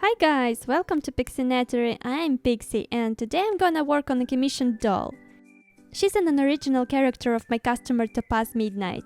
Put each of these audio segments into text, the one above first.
Hi guys, welcome to Pixienatory. I'm Pixie and today I'm gonna work on a commissioned doll. She's an original character of my customer Topaz Midnight.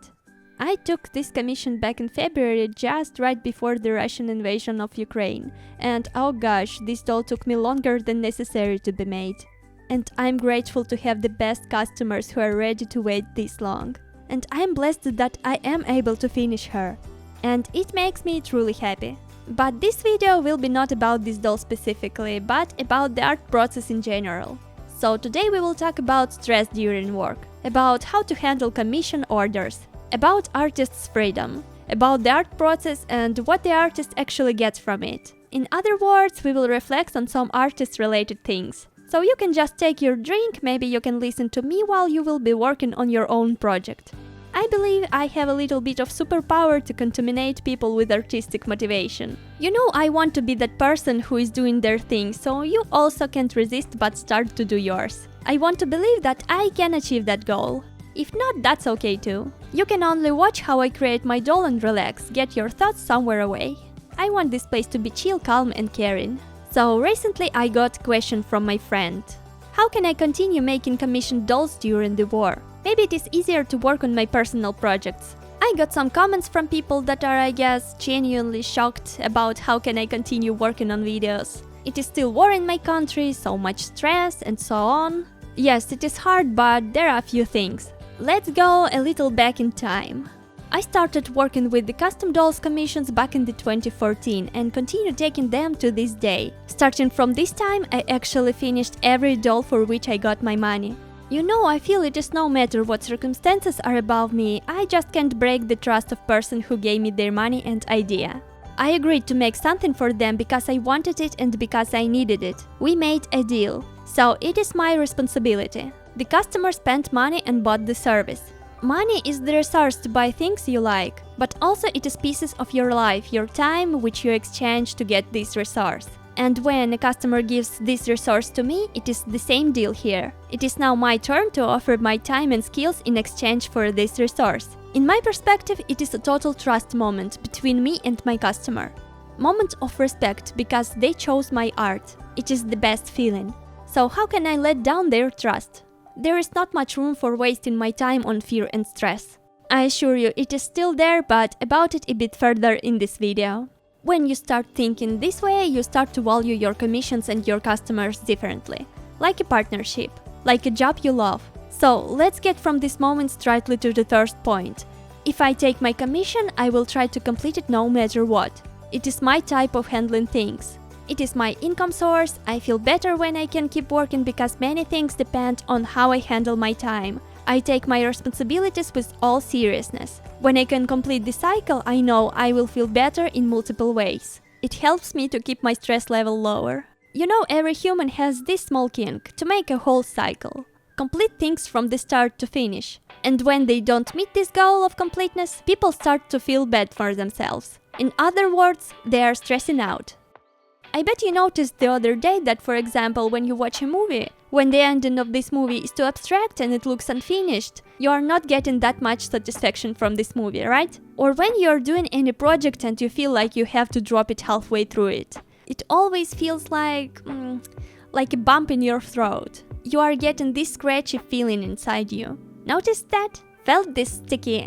I took this commission back in February, just right before the Russian invasion of Ukraine, and oh gosh, this doll took me longer than necessary to be made. And I'm grateful to have the best customers who are ready to wait this long. And I'm blessed that I am able to finish her. And it makes me truly happy. But this video will be not about this doll specifically, but about the art process in general. So today we will talk about stress during work, about how to handle commission orders, about artists' freedom, about the art process and what the artist actually gets from it. In other words, we will reflect on some artist-related things. So you can just take your drink, maybe you can listen to me while you will be working on your own project. I believe I have a little bit of superpower to contaminate people with artistic motivation. You know, I want to be that person who is doing their thing, so you also can't resist but start to do yours. I want to believe that I can achieve that goal. If not, that's okay too. You can only watch how I create my doll and relax, get your thoughts somewhere away. I want this place to be chill, calm and caring. So recently I got a question from my friend. How can I continue making commissioned dolls during the war? Maybe it is easier to work on my personal projects. I got some comments from people that are, I guess, genuinely shocked about how can I continue working on videos. It is still war in my country, so much stress and so on. Yes, it is hard, but there are a few things. Let's go a little back in time. I started working with the custom dolls commissions back in 2014 and continue taking them to this day. Starting from this time, I actually finished every doll for which I got my money. You know, I feel it is no matter what circumstances are above me, I just can't break the trust of person who gave me their money and idea. I agreed to make something for them because I wanted it and because I needed it. We made a deal. So it is my responsibility. The customer spent money and bought the service. Money is the resource to buy things you like, but also it is pieces of your life, your time, which you exchange to get this resource. And when a customer gives this resource to me, it is the same deal here. It is now my turn to offer my time and skills in exchange for this resource. In my perspective, it is a total trust moment between me and my customer. Moment of respect because they chose my art. It is the best feeling. So how can I let down their trust? There is not much room for wasting my time on fear and stress. I assure you, it is still there, but about it a bit further in this video. When you start thinking this way, you start to value your commissions and your customers differently. Like a partnership, like a job you love. So let's get from this moment straightly to the first point. If I take my commission, I will try to complete it no matter what. It is my type of handling things. It is my income source. I feel better when I can keep working because many things depend on how I handle my time. I take my responsibilities with all seriousness. When I can complete the cycle, I know I will feel better in multiple ways. It helps me to keep my stress level lower. You know, every human has this small kink to make a whole cycle. Complete things from the start to finish. And when they don't meet this goal of completeness, people start to feel bad for themselves. In other words, they are stressing out. I bet you noticed the other day that, for example, when you watch a movie, when the ending of this movie is too abstract and it looks unfinished, you are not getting that much satisfaction from this movie, right? Or when you are doing any project and you feel like you have to drop it halfway through it. It always feels like a bump in your throat. You are getting this scratchy feeling inside you. Noticed that? Felt this sticky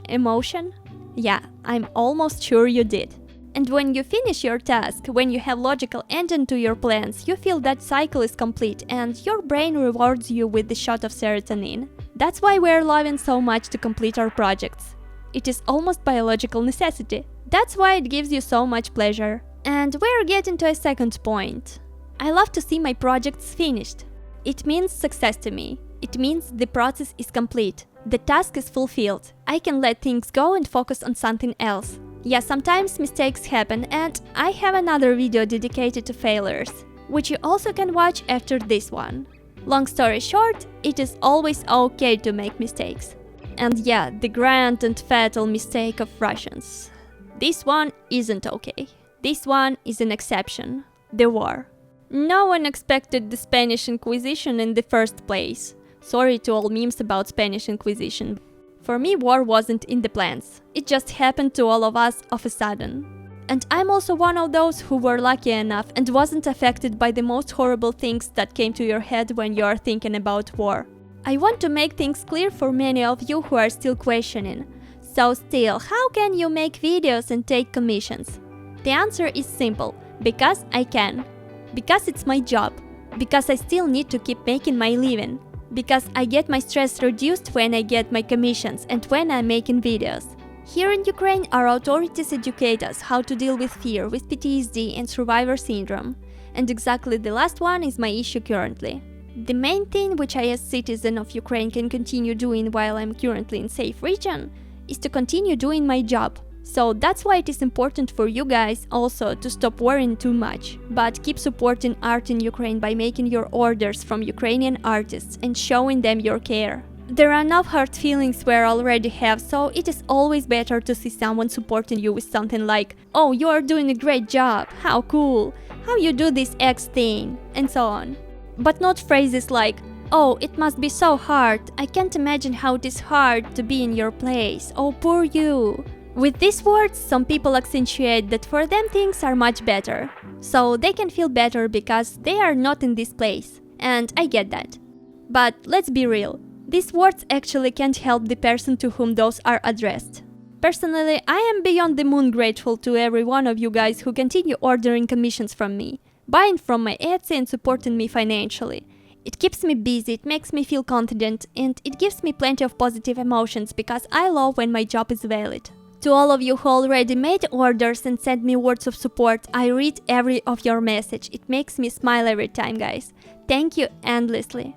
emotion? Yeah, I'm almost sure you did. And when you finish your task, when you have logical ending to your plans, you feel that cycle is complete and your brain rewards you with the shot of serotonin. That's why we're loving so much to complete our projects. It is almost biological necessity. That's why it gives you so much pleasure. And we're getting to a second point. I love to see my projects finished. It means success to me. It means the process is complete. The task is fulfilled. I can let things go and focus on something else. Yeah, sometimes mistakes happen and I have another video dedicated to failures, which you also can watch after this one. Long story short, it is always okay to make mistakes. And yeah, the grand and fatal mistake of Russians. This one isn't okay. This one is an exception. The war. No one expected the Spanish Inquisition in the first place. Sorry to all memes about Spanish Inquisition. For me, war wasn't in the plans. It just happened to all of us of a sudden. And I'm also one of those who were lucky enough and wasn't affected by the most horrible things that came to your head when you're thinking about war. I want to make things clear for many of you who are still questioning. So still, how can you make videos and take commissions? The answer is simple: because I can. Because it's my job. Because I still need to keep making my living. Because I get my stress reduced when I get my commissions and when I'm making videos. Here in Ukraine, our authorities educate us how to deal with fear, with PTSD and survivor syndrome. And exactly the last one is my issue currently. The main thing which I as citizen of Ukraine can continue doing while I'm currently in safe region is to continue doing my job. So that's why it is important for you guys also to stop worrying too much, but keep supporting art in Ukraine by making your orders from Ukrainian artists and showing them your care. There are enough hurt feelings we already have, so it is always better to see someone supporting you with something like, "Oh, you are doing a great job, how cool, how you do this X thing," and so on. But not phrases like, "Oh, it must be so hard, I can't imagine how it is hard to be in your place, oh poor you." With these words, some people accentuate that for them things are much better, so they can feel better because they are not in this place, and I get that. But let's be real. These words actually can't help the person to whom those are addressed. Personally, I am beyond the moon grateful to every one of you guys who continue ordering commissions from me, buying from my Etsy and supporting me financially. It keeps me busy, it makes me feel confident, and it gives me plenty of positive emotions because I love when my job is valid. To all of you who already made orders and sent me words of support, I read every of your message. It makes me smile every time, guys. Thank you endlessly.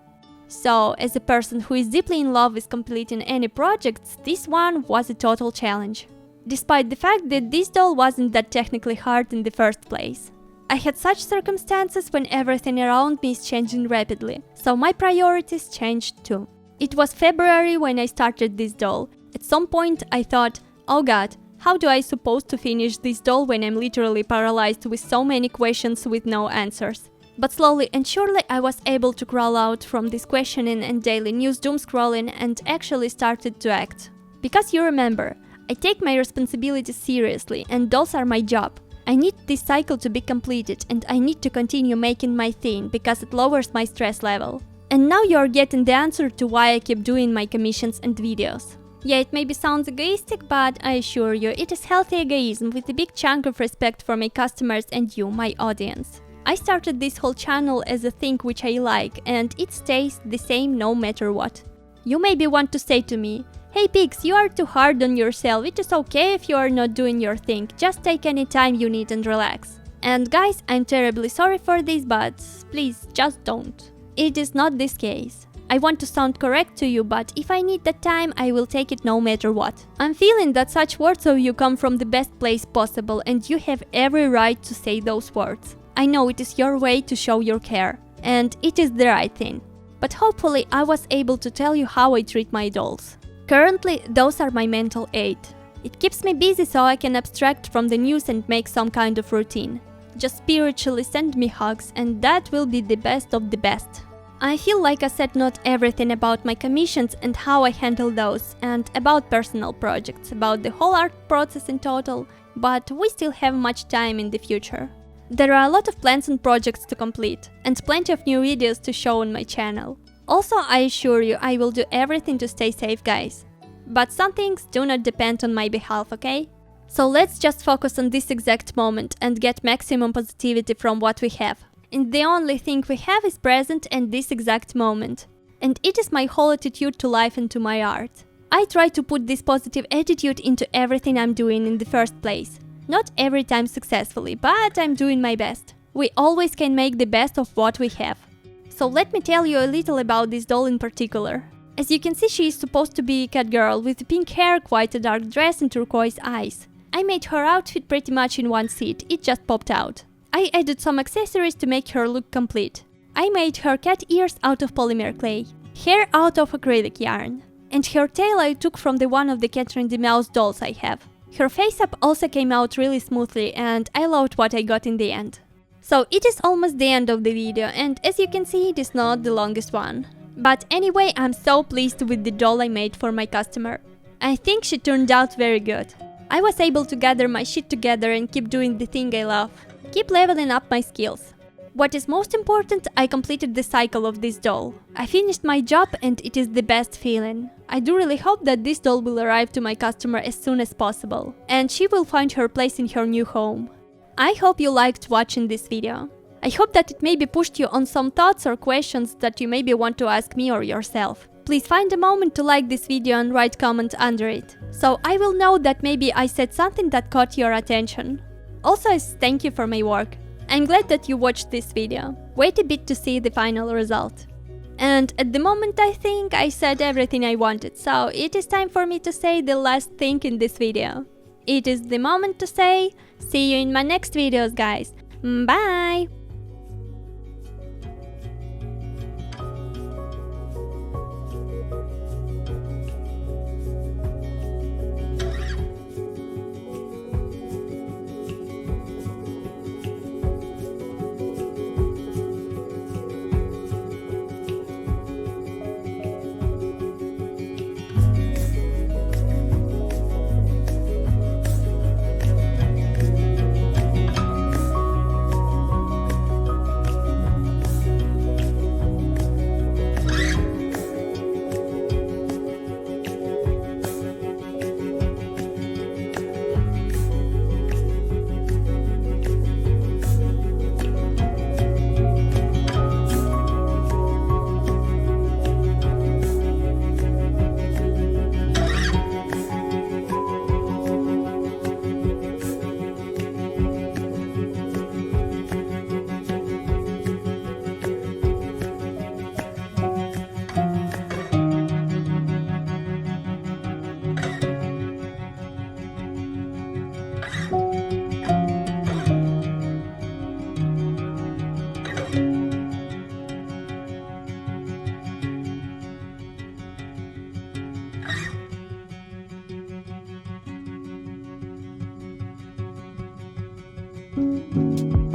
So, as a person who is deeply in love with completing any projects, this one was a total challenge. Despite the fact that this doll wasn't that technically hard in the first place. I had such circumstances when everything around me is changing rapidly, so my priorities changed too. It was February when I started this doll. At some point I thought, oh god, how do I supposed to finish this doll when I'm literally paralyzed with so many questions with no answers? But slowly and surely I was able to crawl out from this questioning and daily news doom scrolling and actually started to act. Because you remember, I take my responsibilities seriously and dolls are my job. I need this cycle to be completed and I need to continue making my thing because it lowers my stress level. And now you're getting the answer to why I keep doing my commissions and videos. Yeah, it maybe sounds egoistic, but I assure you, it is healthy egoism with a big chunk of respect for my customers and you, my audience. I started this whole channel as a thing which I like, and it stays the same no matter what. You maybe want to say to me, "Hey Pix, you are too hard on yourself, it is okay if you are not doing your thing, just take any time you need and relax." And guys, I'm terribly sorry for this, but please, just don't. It is not this case. I want to sound correct to you, but if I need that time, I will take it no matter what. I'm feeling that such words of you come from the best place possible, and you have every right to say those words. I know it is your way to show your care, and it is the right thing. But hopefully I was able to tell you how I treat my dolls. Currently, those are my mental aid. It keeps me busy so I can abstract from the news and make some kind of routine. Just spiritually send me hugs, and that will be the best of the best. I feel like I said not everything about my commissions and how I handle those, and about personal projects, about the whole art process in total, but we still have much time in the future. There are a lot of plans and projects to complete, and plenty of new videos to show on my channel. Also, I assure you, I will do everything to stay safe, guys. But some things do not depend on my behalf, okay? So let's just focus on this exact moment and get maximum positivity from what we have. And the only thing we have is present and this exact moment. And it is my whole attitude to life and to my art. I try to put this positive attitude into everything I'm doing in the first place. Not every time successfully, but I'm doing my best. We always can make the best of what we have. So let me tell you a little about this doll in particular. As you can see, she is supposed to be a cat girl with pink hair, quite a dark dress and turquoise eyes. I made her outfit pretty much in one sit, it just popped out. I added some accessories to make her look complete. I made her cat ears out of polymer clay, hair out of acrylic yarn, and her tail I took from one of the Catherine the Mouse dolls I have. Her face-up also came out really smoothly and I loved what I got in the end. So it is almost the end of the video and as you can see it is not the longest one. But anyway, I'm so pleased with the doll I made for my customer. I think she turned out very good. I was able to gather my shit together and keep doing the thing I love. Keep leveling up my skills. What is most important, I completed the cycle of this doll. I finished my job and it is the best feeling. I do really hope that this doll will arrive to my customer as soon as possible, and she will find her place in her new home. I hope you liked watching this video. I hope that it maybe pushed you on some thoughts or questions that you maybe want to ask me or yourself. Please find a moment to like this video and write comment under it, so I will know that maybe I said something that caught your attention. Also, as thank you for my work. I'm glad that you watched this video. Wait a bit to see the final result. And at the moment I think I said everything I wanted, so it is time for me to say the last thing in this video. It is the moment to say, see you in my next videos, guys. Bye! Thank you.